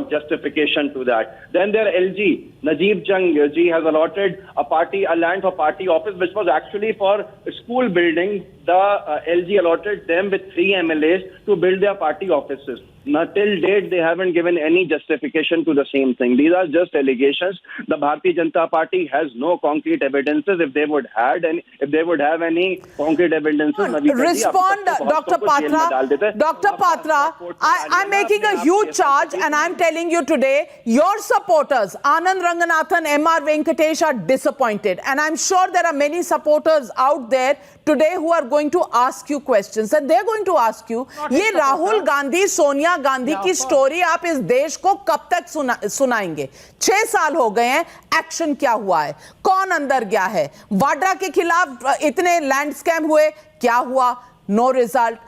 justification to that. Then their LG, Najib Jung ji, has allotted a land for party office, which was actually for school building. The LG allotted them with 3 MLAs to build their party offices. Now, till date, they haven't given any justification to the same thing. These are just allegations. The Bharatiya Janata Party has no concrete evidences. If they would have any concrete evidences, respond, Dr. Patra. Dr. Patra, I'm making a huge charge, and I'm telling you today, your supporters, Anand Ranganathan, M.R. Venkatesh, are disappointed, and I'm sure there are many supporters out there today who are going to ask you questions, and they're going to ask you, ये राहुल गांधी, सोनिया गांधी की story आप इस देश को कब तक सुनाएंगे? 6 साल हो गए हैं, एक्शन क्या हुआ है? कौन अंदर गया है? वाड्रा के खिलाफ इतने लैंड स्कैम हुए, क्या हुआ? No result.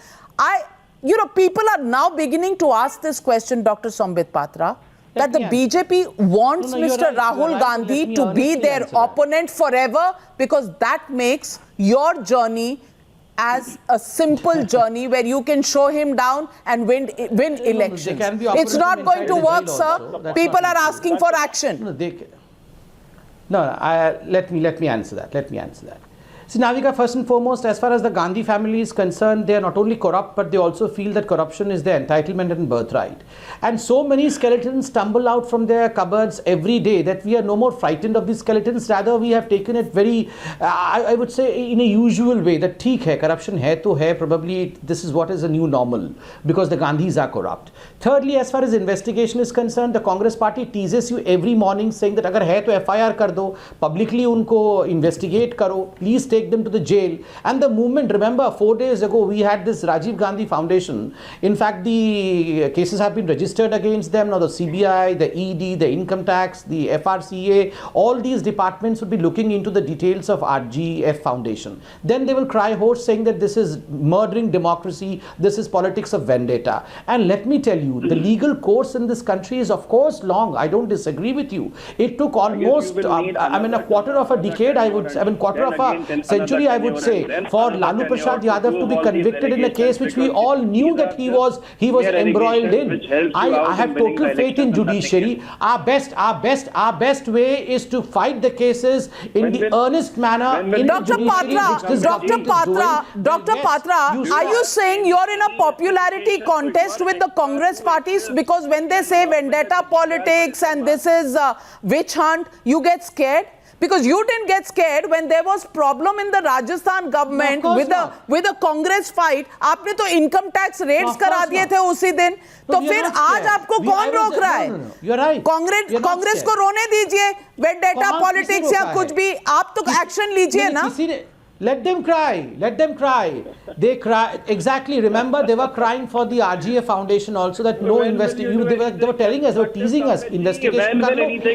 People are now beginning to ask this question, Dr. Sambit Patra, that the BJP wants Mr. Rahul Gandhi to be their opponent forever, because that makes your journey as a simple journey where you can show him down and win elections. It's not going to work, sir. People are asking for action. Let me answer that. See, Navika, first and foremost, as far as the Gandhi family is concerned, they are not only corrupt, but they also feel that corruption is their entitlement and birthright. And so many skeletons tumble out from their cupboards every day that we are no more frightened of these skeletons. Rather, we have taken it very, I would say, in a usual way, that theek hai, corruption hai to hai, probably this is what is a new normal, because the Gandhis are corrupt. Thirdly, as far as investigation is concerned, the Congress party teases you every morning saying that agar hai to FIR kar do, publicly unko investigate karo, please take them to the jail. And the movement, remember, 4 days ago we had this Rajiv Gandhi Foundation. In fact, the cases have been registered against them. Now the CBI, the ED, the income tax, the FRCA, all these departments would be looking into the details of RGF Foundation. Then they will cry hoarse saying that this is murdering democracy, this is politics of vendetta. And let me tell you, the legal course in this country is of course long. I don't disagree with you. It took almost, a quarter of a decade, quarter of a century, I would say, for Lalu Prasad Yadav to be convicted in a case which we all knew that he was embroiled in. I have total faith in judiciary. Our best way is to fight the cases in the earnest manner. Dr. Patra, are you saying you're in a popularity contest with the Congress parties? Because when they say vendetta politics and this is witch hunt, you get scared? Because you didn't get scared when there was problem in the Rajasthan government with the Congress fight. आपने तो income tax rates करा दिए थे उसी दिन. तो फिर आज आपको कौन रोक रहा है? कांग्रेस को रोने दीजिए. vendetta politics या कुछ भी, आप तो एक्शन लीजिए ना. Let them cry. They cry. Exactly. Remember, they were crying for the RGF Foundation also, that no investigation. They were telling us, they were teasing us, investigation.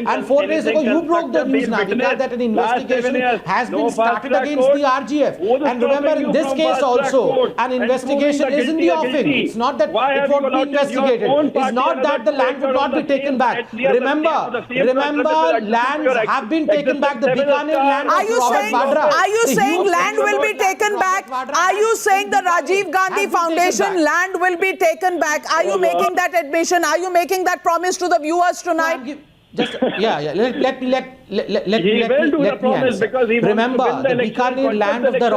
And 4 days ago, you broke the news, Navika, that an investigation has been started against the RGF. And remember, in this case also, an investigation is in the offing. It's not that it won't be investigated. It's not that the land will not be taken back. Remember, lands have been taken back. The Bikaner land of Robert Vadra. Are you saying land will be taken back? Are you saying the Rajiv Gandhi Foundation land will be taken back? Are you making that admission? Are you making that promise to the viewers tonight? Let me answer. Remember, the Bikaner land of the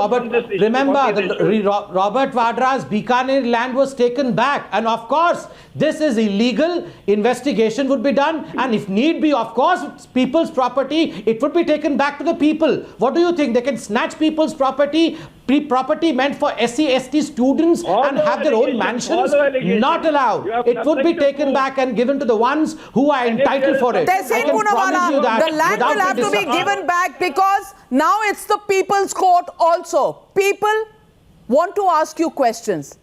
Robert Vadra's Bikaner land was taken back, and of course this is illegal. Investigation would be done, and if need be, of course, people's property, it would be taken back to the people. What do you think? They can snatch people's property meant for SC/ST students and have their own mansions? Not allowed. It would be taken back and given to the ones who are entitled for it. I can promise you that. The land will have to be given back, because now it's the people's court also. People want to ask you questions.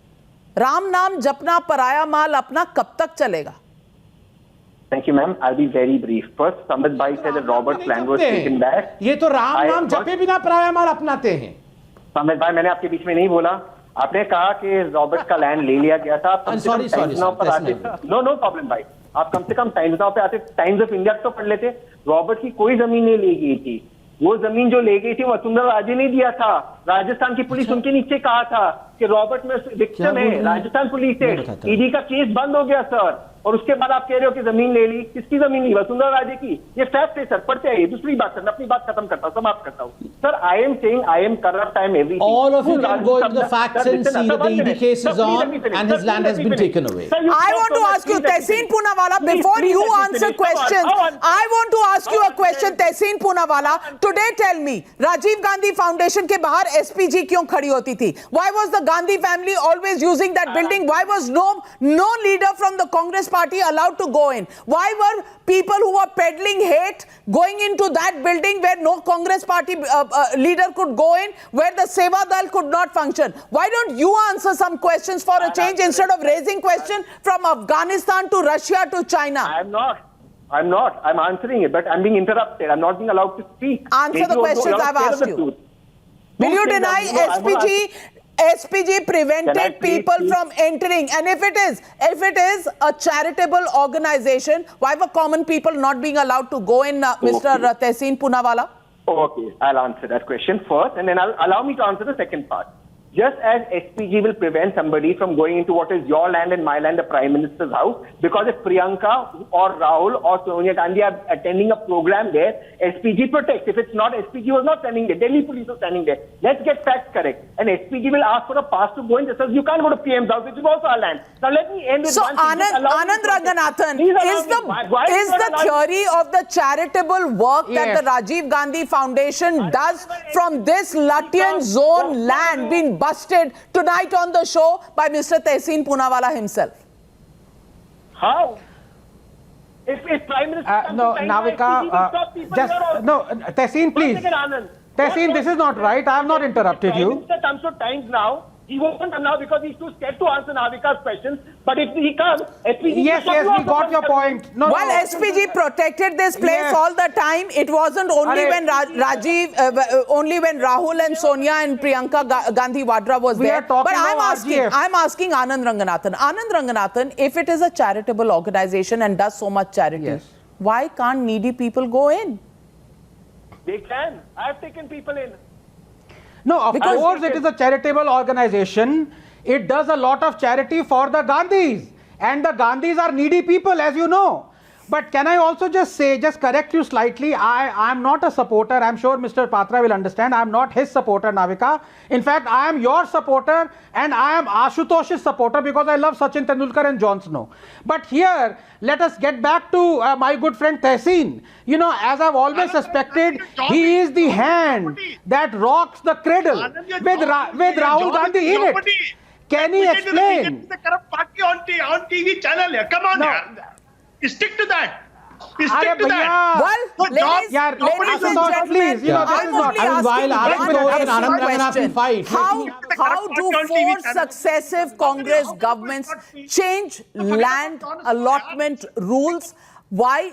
Ram नाम जपना, पराया माल अपना, कब तक चलेगा? Thank you, ma'am. I'll be very brief. First, Sambit Bhai said that Robert's land was taken back. ये तो राम नाम जपे बिना पराया माल अपनाते हैं. Sambit Bhai, मैंने आपके बीच में नहीं बोला. आपने कहा कि रॉबर्ट का लैंड ले लिया गया था. नो प्रॉब्लम भाई. आप कम से कम टाइम्स नाउ पे आते, टाइम्स ऑफ इंडिया तो पढ़ लेते. रॉबर्ट की कोई जमीन नहीं ली गई थी. वो जमीन जो ले गई थी वसुंधरा राजे ने दिया था। राजस्थान की पुलिस उनके नीचे कहा था कि रॉबर्ट में विक्टिम है, राजस्थान पुलिस है, ईडी का केस बंद हो गया सर। और उसके बाद आप कह रहे हो कि जमीन ले ली, किसकी जमीन ली? वसुंधरा राजे की। ये फैक्ट है सर, पढ़ते हैं। दूसरी बात सर, मैं अपनी बात खत्म करता हूँ, समाप्त करता हूँ sir. I am saying I am corrupt, I am everything. All of you can go into the facts and see that the ED case is on and his land has been taken away. I want to ask you, Tehseen Poonawalla, before you answer questions, I want to ask you a question, Tehseen Poonawalla. Today tell me, Rajiv Gandhi Foundation के बाहर SPG क्यों खड़ी होती थी? Why was the Gandhi family always using that building? Why was no leader from the Congress party allowed to go in? Why were people who were peddling hate going into that building where no Congress party leader could go in, where the Seva Dal could not function? Why don't you answer some questions for a change instead of raising questions from Afghanistan to Russia to China? I'm not. I'm answering it, but I'm being interrupted. I'm not being allowed to speak. Answer the questions I've asked you. Will you deny SPG prevented people from entering? And if it is a charitable organization, why were common people not being allowed to go in, Mr. Tehseen Poonawalla? Okay, I'll answer that question first, and then allow me to answer the second part. Just as SPG will prevent somebody from going into what is your land and my land, the Prime Minister's house, because if Priyanka or Rahul or Sonia Gandhi are attending a program there, SPG protects. If it's not, SPG was not standing there. Delhi police was standing there. Let's get facts correct. And SPG will ask for a pass to go in. Just as you can't go to PM's house, which is also our land. Now let me end with one thing. Anand Ranganathan, is the theory of the charitable work that the Rajiv Gandhi Foundation does from this Latian zone land being busted tonight on the show by Mr. Tehseen Poonawalla himself? How? If Prime Minister no, Navika, Tehseen, please. Tehseen, this is not right. I have not interrupted you. Prime Minister comes to Times now. He won't come now because he's too scared to answer Navika's questions. But if he comes, SPG... Yes, we got your point. SPG protected this place all the time. It wasn't only when only when Rahul and Sonia and Priyanka Gandhi Vadra was there. But I'm asking Anand Ranganathan. Anand Ranganathan, if it is a charitable organization and does so much charity, why can't needy people go in? They can. I've taken people in. No, of course it is a charitable organization. It does a lot of charity for the Gandhis. And the Gandhis are needy people, as you know. But can I also just correct you slightly? I am not a supporter. I'm sure Mr. Patra will understand. I'm not his supporter, Navika. In fact, I am your supporter and I am Ashutosh's supporter because I love Sachin Tendulkar and Jon Snow. But here, let us get back to my good friend Tehseen. You know, as I've always suspected, he is the hand that rocks the cradle with Rahul Gandhi in it. Can he explain? The corrupt party on TV channel. Come on, stick to that. Stick to that. Well, ladies and gentlemen, please, how do four successive Congress governments change land allotment rules? Why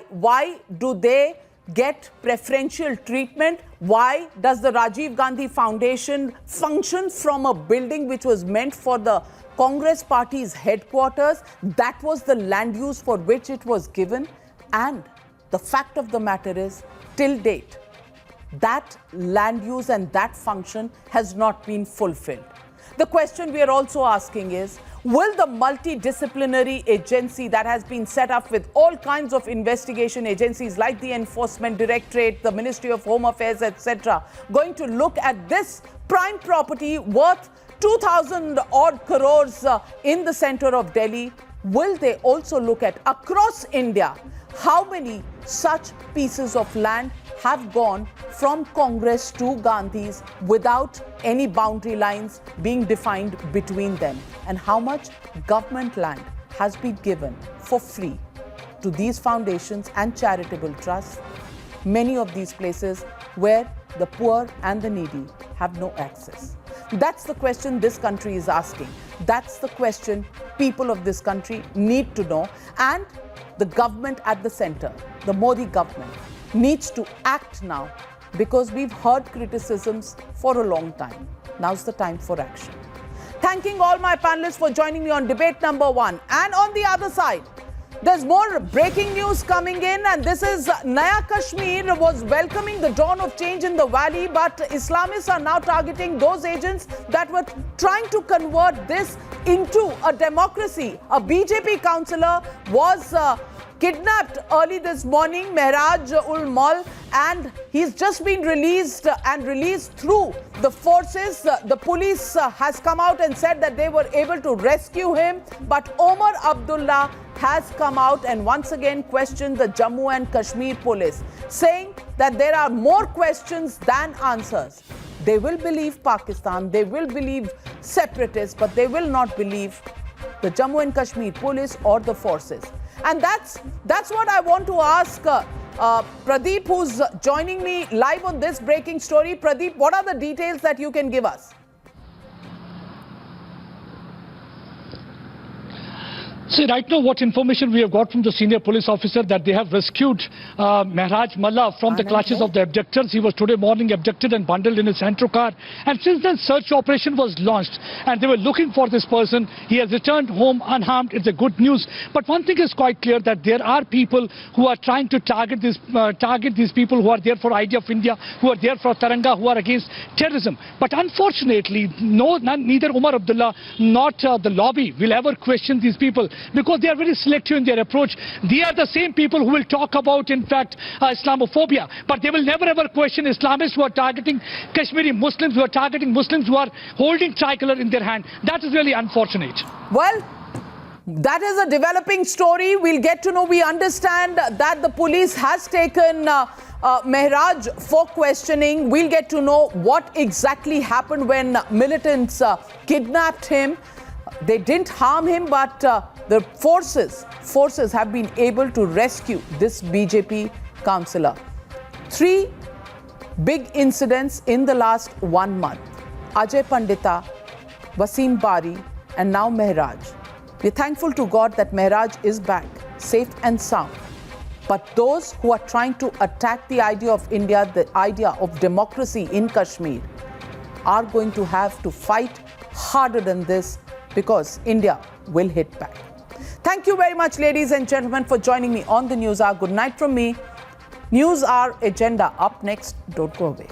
do they get preferential treatment? Why does the Rajiv Gandhi Foundation function from a building which was meant for the Congress party's headquarters? That was the land use for which it was given. And the fact of the matter is, till date, that land use and that function has not been fulfilled. The question we are also asking is, will the multidisciplinary agency that has been set up with all kinds of investigation agencies like the Enforcement Directorate, the Ministry of Home Affairs, etc., going to look at this prime property worth 2,000 odd crores in the center of Delhi? Will they also look at across India how many such pieces of land have gone from Congress to Gandhis without any boundary lines being defined between them, and how much government land has been given for free to these foundations and charitable trusts, many of these places where the poor and the needy have no access? That's the question this country is asking. That's the question people of this country need to know. And the government at the center, the Modi government, needs to act now, because we've heard criticisms for a long time. Now's the time for action. Thanking all my panelists for joining me on debate number 1. And on the other side, There's more breaking news coming in, and this is Naya Kashmir was welcoming the dawn of change in the valley, but Islamists are now targeting those agents that were trying to convert this into a democracy. A BJP councillor was kidnapped early this morning, Mehraj ul Maul, and he's just been released and released through the forces. The police has come out and said that they were able to rescue him, but Omar Abdullah has come out and once again questioned the Jammu and Kashmir police, saying that there are more questions than answers. They will believe Pakistan, they will believe separatists, but they will not believe the Jammu and Kashmir police or the forces. And that's what I want to ask Pradeep, who's joining me live on this breaking story. Pradeep, what are the details that you can give us? See, right now what information we have got from the senior police officer that they have rescued Mehraj Mullah from the clutches of the abductors. He was today morning abducted and bundled in his Santro car. And since then, search operation was launched and they were looking for this person. He has returned home unharmed. It's a good news. But one thing is quite clear, that there are people who are trying to target these people who are there for idea of India, who are there for Taranga, who are against terrorism. But unfortunately, neither Omar Abdullah nor the lobby will ever question these people, because they are very selective in their approach. They are the same people who will talk about, in fact, Islamophobia, but they will never ever question Islamists who are targeting Kashmiri Muslims, who are targeting Muslims who are holding tricolor in their hand. That is really unfortunate. Well, that is a developing story. We'll get to know, we understand that the police has taken Mehraj for questioning. We'll get to know what exactly happened when militants kidnapped him. They didn't harm him, but the forces have been able to rescue this BJP councillor. 3 big incidents in the last 1 month. Ajay Pandita, Wasim Bari, and now Mehraj. We're thankful to God that Mehraj is back, safe and sound. But those who are trying to attack the idea of India, the idea of democracy in Kashmir, are going to have to fight harder than this, because India will hit back. Thank you very much, ladies and gentlemen, for joining me on the News Hour. Good night from me. News Hour agenda up next. Don't go away.